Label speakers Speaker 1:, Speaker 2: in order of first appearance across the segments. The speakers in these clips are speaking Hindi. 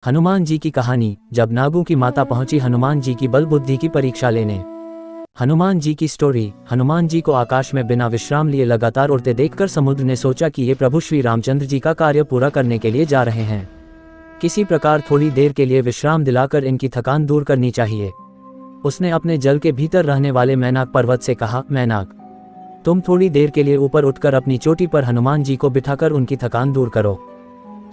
Speaker 1: हनुमान जी की कहानी। जब नागों की माता पहुंची हनुमान जी की बल बुद्धि की परीक्षा लेने। हनुमान जी की स्टोरी। हनुमान जी को आकाश में बिना विश्राम लिए लगातार उड़ते देखकर समुद्र ने सोचा कि ये प्रभु श्री रामचंद्र जी का कार्य पूरा करने के लिए जा रहे हैं। किसी प्रकार थोड़ी देर के लिए विश्राम दिलाकर इनकी थकान दूर करनी चाहिए। उसने अपने जल के भीतर रहने वाले मैनाक पर्वत से कहा, मैनाक, तुम थोड़ी देर के लिए ऊपर उठकर अपनी चोटी पर हनुमान जी को बिठाकर उनकी थकान दूर करो।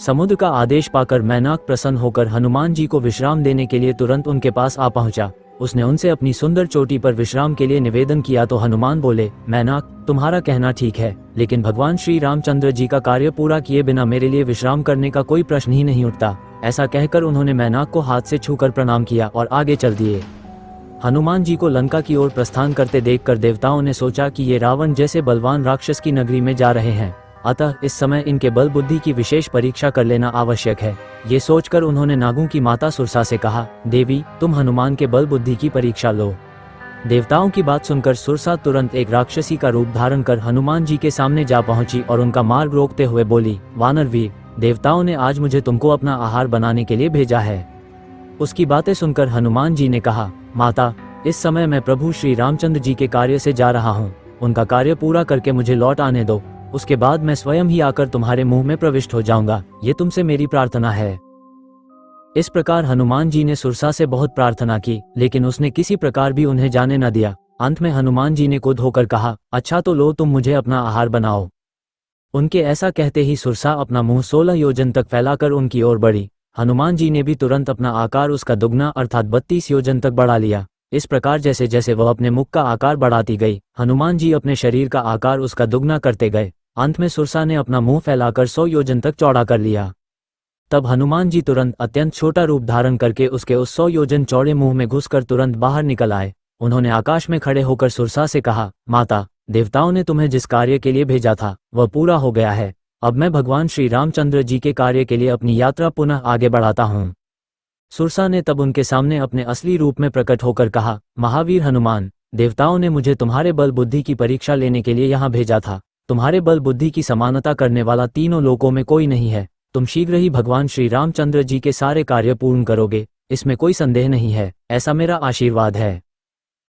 Speaker 1: समुद्र का आदेश पाकर मैनाक प्रसन्न होकर हनुमान जी को विश्राम देने के लिए तुरंत उनके पास आ पहुंचा। उसने उनसे अपनी सुंदर चोटी पर विश्राम के लिए निवेदन किया तो हनुमान बोले, मैनाक, तुम्हारा कहना ठीक है, लेकिन भगवान श्री रामचंद्र जी का कार्य पूरा किए बिना मेरे लिए विश्राम करने का कोई प्रश्न ही नहीं उठता। ऐसा कहकर उन्होंने मैनाक को हाथ से छूकर प्रणाम किया और आगे चल दिए। हनुमान जी को लंका की ओर प्रस्थान करते देखकर देवताओं ने सोचा कि ये रावण जैसे बलवान राक्षस की नगरी में जा रहे हैं, अतः इस समय इनके बल बुद्धि की विशेष परीक्षा कर लेना आवश्यक है। ये सोचकर उन्होंने नागों की माता सुरसा से कहा, देवी, तुम हनुमान के बल बुद्धि की परीक्षा लो। देवताओं की बात सुनकर सुरसा तुरंत एक राक्षसी का रूप धारण कर हनुमान जी के सामने जा पहुंची और उनका मार्ग रोकते हुए बोली, वानर वीर, देवताओं ने आज मुझे तुमको अपना आहार बनाने के लिए भेजा है। उसकी बातें सुनकर हनुमान जी ने कहा, माता, इस समय मैं प्रभु श्री रामचंद्र जी के कार्य से जा रहा हूँ। उनका कार्य पूरा करके मुझे लौट आने दो, उसके बाद मैं स्वयं ही आकर तुम्हारे मुंह में प्रविष्ट हो जाऊंगा। ये तुमसे मेरी प्रार्थना है। इस प्रकार हनुमान जी ने सुरसा से बहुत प्रार्थना की, लेकिन उसने किसी प्रकार भी उन्हें जाने न दिया। अंत में हनुमान जी ने क्रोध होकर कहा, अच्छा तो लो, तुम मुझे अपना आहार बनाओ। उनके ऐसा कहते ही सुरसा अपना मुंह 16 योजन तक फैलाकर उनकी ओर बढ़ी। हनुमान जी ने भी तुरंत अपना आकार उसका दुगना अर्थात 32 योजन तक बढ़ा लिया। इस प्रकार जैसे जैसे वह अपने मुख का आकार बढ़ाती गई, हनुमान जी अपने शरीर का आकार उसका दुगना करते गए। अंत में सुरसा ने अपना मुंह फैलाकर 100 योजन तक चौड़ा कर लिया। तब हनुमान जी तुरंत अत्यंत छोटा रूप धारण करके उसके उस 100 योजन चौड़े मुंह में घुसकर तुरंत बाहर निकल आए। उन्होंने आकाश में खड़े होकर सुरसा से कहा, माता, देवताओं ने तुम्हें जिस कार्य के लिए भेजा था वह पूरा हो गया है। अब मैं भगवान श्री रामचंद्र जी के कार्य के लिए अपनी यात्रा पुनः आगे बढ़ाता हूँ। सुरसा ने तब उनके सामने अपने असली रूप में प्रकट होकर कहा, महावीर हनुमान, देवताओं ने मुझे तुम्हारे बल बुद्धि की परीक्षा लेने के लिए यहाँ भेजा था। तुम्हारे बल बुद्धि की समानता करने वाला तीनों लोकों में कोई नहीं है। तुम शीघ्र ही भगवान श्री रामचंद्र जी के सारे कार्य पूर्ण करोगे, इसमें कोई संदेह नहीं है। ऐसा मेरा आशीर्वाद है।